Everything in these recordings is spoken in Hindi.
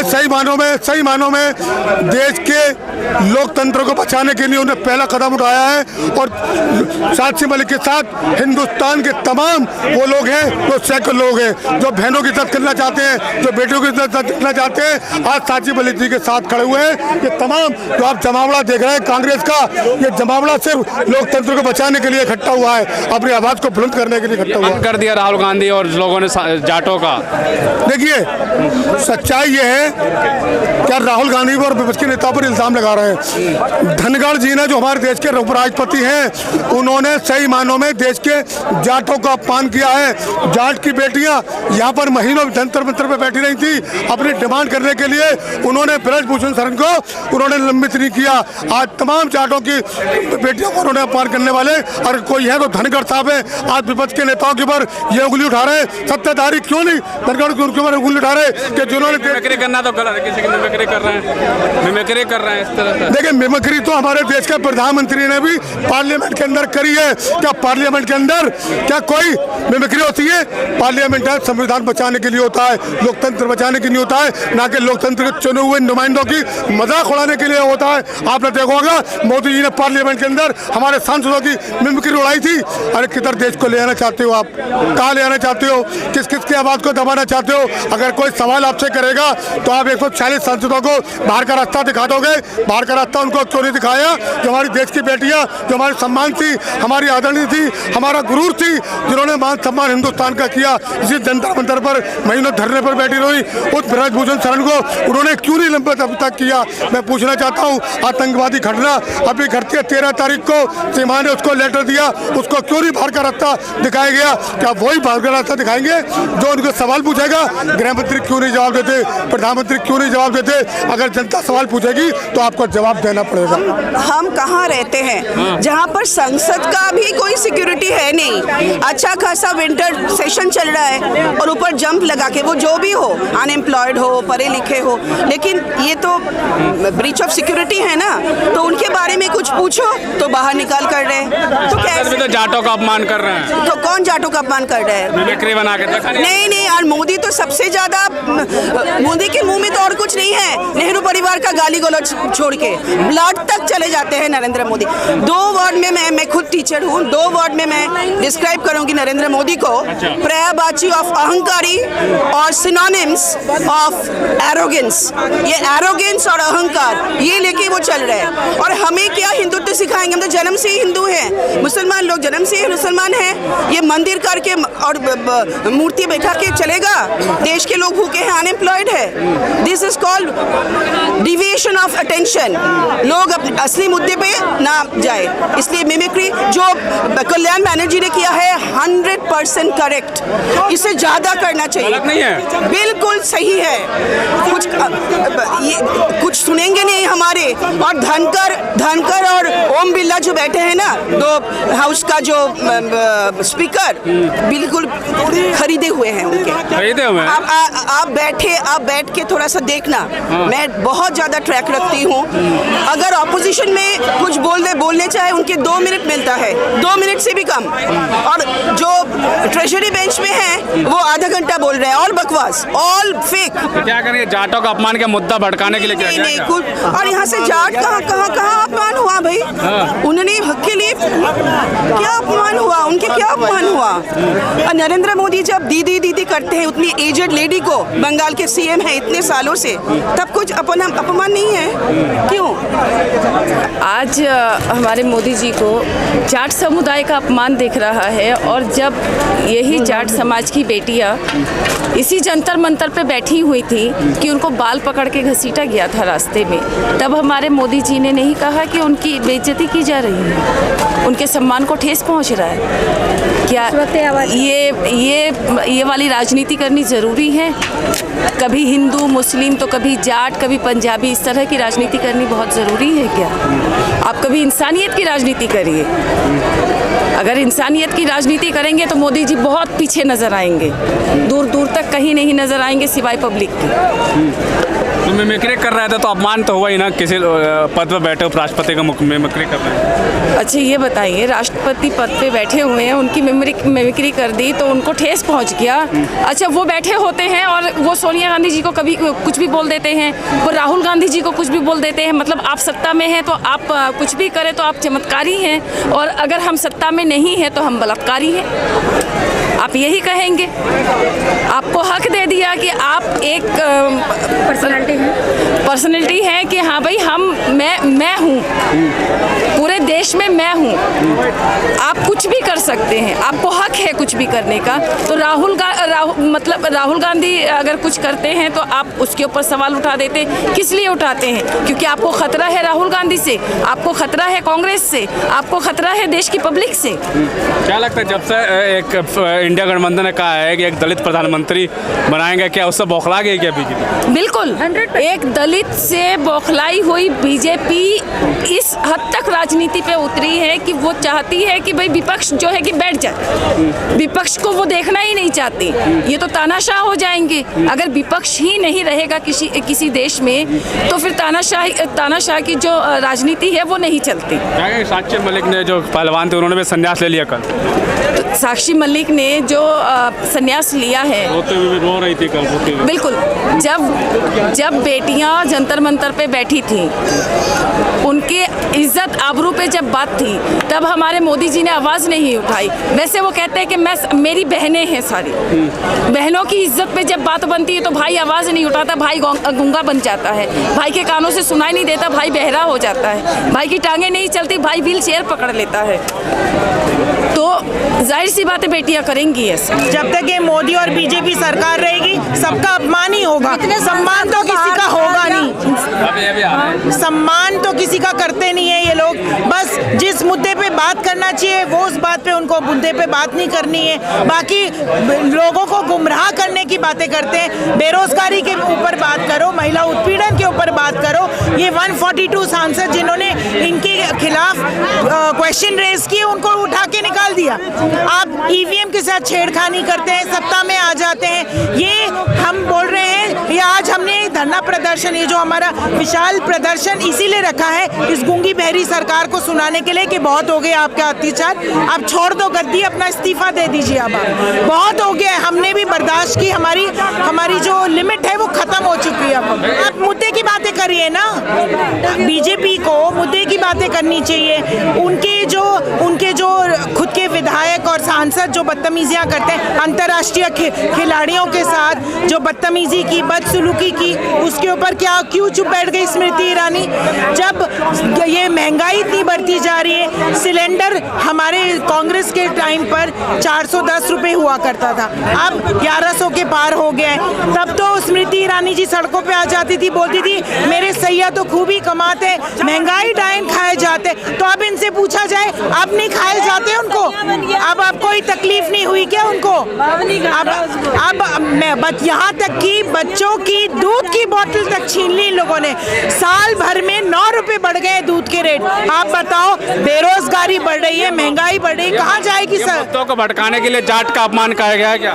सही मानों में देश के लोकतंत्र को बचाने के लिए उन्हें पहला कदम उठाया है। और साक्षी मलिक के साथ हिंदुस्तान के तमाम वो लोग हैं जो सैकड़ों लोग हैं जो बहनों की इज्जत करना चाहते हैं, जो बेटियों की इज्जत करना चाहते हैं, आज साक्षी मलिक जी के साथ खड़े हुए हैं। ये तमाम जो आप जमावड़ा देख रहे हैं कांग्रेस का, ये जमावड़ा सिर्फ लोकतंत्र को बचाने के लिए इकट्ठा हुआ है, अपनी आवाज को बुलंद करने के लिए इकट्ठा हुआ है। कर दिया राहुल गांधी और लोगों ने जाटों का। देखिए सच्चाई ये है, क्या राहुल गांधी और विपक्ष के नेताओं पर इल्जाम लगा रहे हैं। धनखड़ जी ने जो हमारे देश के उपराष्ट्रपति हैं, उन्होंने सही मानों में देश के जाटों का अपमान किया है। जाट की बेटियां यहाँ पर महीनों जंतर मंतर पे बैठी रही थी अपनी डिमांड करने के लिए। उन्होंने ब्रजभूषण शरण को उन्होंने लंबित नहीं किया। आज तमाम जाटों की बेटियों को उन्होंने अपमान करने वाले अगर कोई है तो धनखड़ साहब है। आज विपक्ष के नेताओं के ऊपर ये उंगली उठा रहे हैं। सत्ताधारी क्यों नहीं धनखड़ के ऊपर उंगली उठा रहे कि जिन्होंने मिमिक्री करना तो गलत है, किसी की मिमिक्री कर रहे हैं, मिमिक्री कर रहे हैं इस तरह से। देखिए मिमिक्री तो हमारे देश के प्रधानमंत्री ने भी पार्लियामेंट के अंदर करी है। क्या पार्लियामेंट के अंदर क्या कोई मिमिक्री होती है? पार्लियामेंट संविधान बचाने के लिए होता है, लोकतंत्र बचाने के लिए होता है, ना कि लोकतंत्र के चुने हुए नुमाइंदों की मजाक उड़ाने के लिए होता है। आपने देखा होगा मोदी जी ने पार्लियामेंट के अंदर हमारे सांसदों की मिमिक्री उड़ाई थी। अरे किधर देश को ले आना चाहते हो आप? कहाँ ले आना चाहते हो? किस किस की आवाज को दबाना चाहते हो? अगर कोई सवाल आपसे करेगा तो आप 140 सांसदों को बाहर का रास्ता दिखा दोगे। बाहर का रास्ता उनको क्यों नहीं दिखाया? जो हमारी देश की बेटियां, जो हमारे सम्मान थी, हमारी आदरणीय थी, हमारा गुरूर थी, जिन्होंने मान सम्मान हिंदुस्तान का किया, इसी जंतर मंतर पर महीनों धरने पर बैठी रही, उस ब्रजभूषण शरण को उन्होंने क्यों नहीं लंबित अब तक किया? मैं पूछना चाहता हूँ, आतंकवादी घटना अभी घटती है 13 तारीख को सीमा ने उसको लेटर दिया, उसको क्यों नहीं बाहर का रास्ता दिखाया गया? क्या वही बाहर का रास्ता दिखाएंगे जो उनको सवाल पूछेगा? गृह मंत्री क्यों नहीं जवाब देते? प्रधानमंत्री क्यों नहीं जवाब देते? अगर जनता सवाल पूछेगी तो आपको जवाब देना पड़ेगा। हम कहाँ रहते हैं जहाँ पर संसद का भी कोई सिक्योरिटी है नहीं। अच्छा खासा विंटर सेशन चल रहा है और ऊपर जंप लगा के वो जो भी हो, अनएम्प्लॉयड हो, पढ़े लिखे हो, लेकिन ये तो ब्रीच ऑफ सिक्योरिटी है ना। तो उनके बारे में कुछ पूछो तो बाहर निकाल कर रहे हैं। तो कैसे तो जाटों का अपमान कर रहे हैं? तो कौन जाटों का अपमान कर रहा है? मिमिक्री बना के देखा नहीं यार, मोदी तो सबसे ज्यादा, मोदी के मुंह में तो और कुछ नहीं है। नेहरू परिवार का गाली गलौज छोड़ के ब्लड तक चले जाते हैं नरेंद्र मोदी। 2 वर्ड में मैं खुद टीचर हूँ, 2 वर्ड में मैं डिस्क्राइब करूंगी नरेंद्र मोदी को। पर्यायवाची ऑफ अहंकारी और सिनोनिम्स ऑफ एरोगेंस। ये एरोगेंस और अहंकार ये लेके वो चल रहे हैं। और हमें क्या हिंदुत्व सिखाएंगे? हम तो जन्म से ही हिंदू हैं। मुसलमान लोग जन्म से ही मुसलमान हैं। ये मंदिर करके और मूर्ति बैठा के चलेगा? देश के लोग भूखे हैं, अनएम्प्लॉयड है। This is called deviation of attention. लोग अपने असली मुद्दे पे ना जाए, इसलिए मिमिक्री जो कल्याण बैनर्जी ने किया है 100% करेक्ट। इससे ज्यादा करना चाहिए। गलत नहीं है, बिल्कुल सही है। कुछ सुनेंगे नहीं हमारे। और धनकर और ओम बिरला जो बैठे हैं ना, 2 हाउस का जो स्पीकर, बिल्कुल खरीदे हुए हैं उनके। खरीदे हुए हैं? आप बैठ के थोड़ा सा देखना। मैं बहुत ज्यादा ट्रैक रखती हूँ। अगर ऑपोजिशन में कुछ बोलने चाहे, उनके 2 मिनट मिलता है, 2 मिनट से भी कम। और जो ट्रेजरी बेंच में है वो आधा घंटा बोल रहे हैं, ऑल बकवास, ऑल फेक। तो क्या करेंगे? जाटों का अपमान का मुद्दा भड़काने के लिए क्या नहीं कुछ। और यहाँ से जाट कहाँ अपमान हुआ भाई? उन्होंने हक के लिए क्या अपमान हुआ? उनके क्या अपमान हुआ? और नरेंद्र मोदी जब दीदी करते हैं उतनी एजेड लेडी को, बंगाल के सीएम है इतने सालों से, तब कुछ अपमान नहीं है? क्यों? आज हमारे मोदी जी को जाट समुदाय का अपमान दिख रहा है। और जब यही जाट समाज की बेटियां इसी जंतर मंतर पे बैठी हुई थी कि उनको बाल पकड़ के घसीटा गया था रास्ते में, तब हमारे मोदी जी ने नहीं कहा कि उनकी बेइज्जती की जा रही है, उनके सम्मान को ठेस पहुंच रहा है? क्या ये वाली राजनीति करनी ज़रूरी है? कभी हिंदू मुस्लिम तो कभी जाट कभी पंजाबी, इस तरह की राजनीति करनी बहुत ज़रूरी है क्या? आप कभी इंसानियत की राजनीति करिए। अगर इंसानियत की राजनीति करेंगे तो मोदी जी बहुत पीछे नज़र आएंगे, दूर दूर तक कहीं नहीं नज़र आएंगे सिवाय पब्लिक के। मिमिक्री कर रहे थे तो अपमान तो हुआ ही ना, किसी पद पर बैठे राष्ट्रपति का मिमिक्री कर रहे हैं। अच्छा ये बताइए, राष्ट्रपति पद पे बैठे हुए हैं, उनकी मिमिक्री कर दी तो उनको ठेस पहुंच गया। अच्छा वो बैठे होते हैं और वो सोनिया गांधी जी को कभी कुछ भी बोल देते हैं, वो राहुल गांधी जी को कुछ भी बोल देते हैं। मतलब आप सत्ता में हैं तो आप कुछ भी करें तो आप चमत्कारी हैं, और अगर हम सत्ता में नहीं हैं तो हम बलात्कारी हैं, आप यही कहेंगे। आपको हक दे दिया कि आप एक पर्सनैलिटी हैं कि हाँ भाई मैं हूँ, पूरे देश में मैं हूँ, आप कुछ भी कर सकते हैं, आपको हक है कुछ भी करने का। तो राहुल गांधी अगर कुछ करते हैं तो आप उसके ऊपर सवाल उठा देते हैं। किस लिए उठाते हैं? क्योंकि आपको खतरा है राहुल गांधी से, आपको खतरा है कांग्रेस से, आपको खतरा है देश की पब्लिक से। क्या लगता है जब से एक इंडिया गठबंधन ने कहा है कि एक दलित प्रधानमंत्री बनाएंगे, क्या उससे बौखला गई क्या बीजेपी? बिल्कुल, एक दलित से बौखलाई हुई बीजेपी इस हद तक राजनीति पे उतरी है कि वो चाहती है कि भाई विपक्ष जो है कि बैठ जाए, विपक्ष को वो देखना ही नहीं चाहती। ये तो तानाशाह हो जाएंगे। अगर विपक्ष ही नहीं रहेगा किसी देश में तो फिर तानाशाह की जो राजनीति है वो नहीं चलती। साक्षी मलिक ने जो पहलवान थे उन्होंने भी संन्यास ले लिया कल। तो साक्षी मलिक ने जो संन्यास लिया है, रोते हुए रो रही थी कल, रोते हुए। बिल्कुल, जब बेटियां जंतर मंतर पे बैठी थी, उनके इज्जत आबरू पे जब बात थी, तब हमारे मोदी जी ने आवाज़ नहीं उठाई। वैसे वो कहते हैं कि मेरी बहनें हैं सारी, बहनों की इज्जत पे जब बात बनती है तो भाई आवाज़ नहीं उठाता, भाई गूंगा बन जाता है, भाई के कानों से सुनाई नहीं देता, भाई बहरा हो जाता है, भाई की टांगें नहीं चलती, भाई व्हील चेयर पकड़ लेता है। तो जाहिर सी बातें बेटियां करेंगी ऐसा। जब तक ये मोदी और बीजेपी सरकार रहेगी सबका अपमान ही होगा, सम्मान तो किसी का होगा नहीं। सम्मान तो किसी का करते नहीं है ये लोग। बस जिस मुद्दे पे बात करना चाहिए वो उस बात पे उनको मुद्दे पे बात नहीं करनी है, बाकी लोगों को गुमराह करने की बातें करते हैं। बेरोजगारी के ऊपर बात करो, महिला उत्पीड़न के ऊपर बात करो। ये 142 सांसद जिन्होंने इनके खिलाफ क्वेश्चन रेज किए उनको उठा के निकाल दिया। आप ईवीएम के साथ छेड़खानी करते हैं, सत्ता में आ जाते हैं। ये हम बोल रहे हैं, ये आज हमने धरना प्रदर्शन, ये जो हमारा विशाल प्रदर्शन इसीलिए रखा है इस गूंगी बहरी सरकार को सुनाने के लिए कि बहुत हो गया आपका अत्याचार, आप छोड़ दो गद्दी, अपना इस्तीफा दे दीजिए। अब बहुत हो गया, हमने भी बर्दाश्त की, हमारी जो लिमिट है वो खत्म हो चुकी है। अब आप मुद्दे की बातें करिए ना, बीजेपी को मुद्दे की बातें करनी चाहिए। उनके जो खुद के विधायक और सांसद जो बदतमीजियां करते हैं, अंतर्राष्ट्रीय खिलाड़ियों के साथ जो बदतमीजी की, बदसलूकी की, उसके ऊपर क्यों चुप बैठ गई स्मृति ईरानी? जब ये महंगाई इतनी बढ़ती जा रही है, सिलेंडर हमारे कांग्रेस के टाइम पर 410 रुपए हुआ करता था, अब 1100 के पार हो गया है। तब तो स्मृति ईरानी जी सड़कों पे आ जाती थी, बोलती थी मेरे सैया तो खूब ही कमाते, महंगाई टाइम खाए जाते। तो अब इनसे पूछा जाए, अब नहीं खाए जाते उनको? अब कोई तकलीफ नहीं हुई क्या उनको? अब यहाँ तक कि बच्चों की दूध की बोतल तक छीन ली इन लोगों ने। साल भर में 9 रुपए बढ़ गए दूध के रेट। आप बताओ, बेरोजगारी बढ़ रही है, महंगाई बढ़ रही है, कहाँ जाएगी सर? मुद्दों को भड़काने के लिए जाट का अपमान कहा गया है क्या?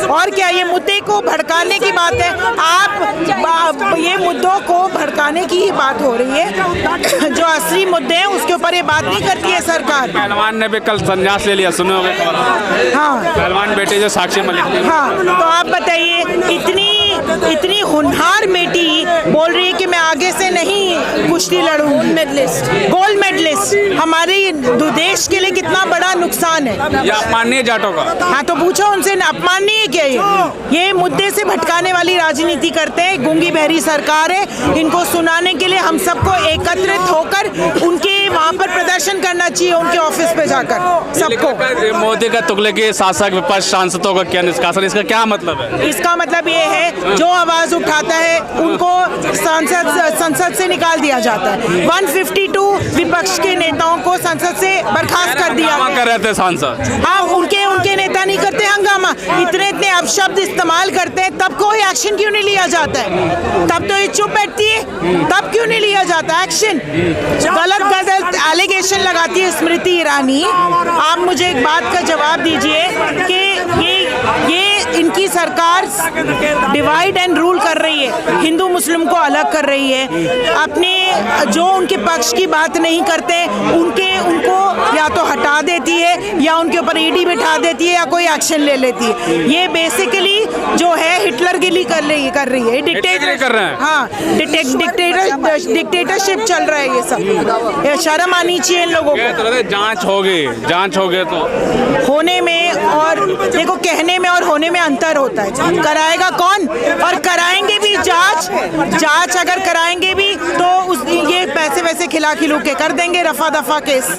और क्या, ये मुद्दे को भड़काने की बात है? आप ये मुद्दों को भड़काने की ही बात हो रही है, जो असली मुद्दे हैं उसके ऊपर ये बात नहीं करती है सरकार। पहलवान ने भी कल संन्यास ले लिया, सुने होंगे खबर? हाँ, पहलवान बेटे जो साक्षी मलिक। हाँ, तो आप बताइए, इतनी होनहार बेटी बोल रही है कि मैं आगे से नहीं कुश्ती लड़ूंगी। गोल्ड मेडलिस्ट हमारे देश के लिए कितना बड़ा नुकसान है। ये अपमान नहीं है जाटों का? हाँ, तो पूछो उनसे, अपमान नहीं है क्या? ये मुद्दे से भटकाने वाली राजनीति करते हैं। गूंगी बहरी सरकार है, इनको सुनाने के लिए हम सबको एकत्रित होकर उनके वहाँ पर प्रदर्शन करना चाहिए, उनके ऑफिस पे जाकर सबको। मोदी का तुगलकी शासक विपक्ष सांसदों का क्या निष्कासन, इसका क्या मतलब है? इसका मतलब ये है जो आवाज उठाता है उनको संसद से निकाल दिया जाता है। 152 विपक्ष के नेताओं को संसद से बर्खास्त कर दिया कर रहे थे सांसद। हाँ, उनके नेता नहीं करते हंगामा, इतने अपशब्द इस्तेमाल करते हैं, तब कोई एक्शन क्यों नहीं लिया जाता है? तब तो ये चुप बैठती है, तब क्यों नहीं लिया जाता एक्शन? गलत एलिगेशन लगाती है स्मृति ईरानी। आप मुझे एक बात का जवाब दीजिए कि ये इनकी सरकार डिवाइड एंड रूल कर रही है, हिंदू मुस्लिम को अलग कर रही है। अपने जो उनके पक्ष की बात नहीं करते उनको या तो हटा देती है या उनके ऊपर ईडी बिठा देती है या कोई एक्शन ले लेती है। ये बेसिकली जो है हिटलरगिरी कर रही है, हिटलरगिरी कर रहे हैं। हाँ, डिक्टेटरशिप चल रहा है ये सब। ये शर्म आनी चाहिए इन लोगों को। जांच हो गई तो होने में और देखो कहने में और होने में अंतर होता है। कराएगा कौन? और कराएंगे भी जांच अगर कराएंगे भी तो ये पैसे वैसे खिला खिलू के कर देंगे, रफा दफा केस।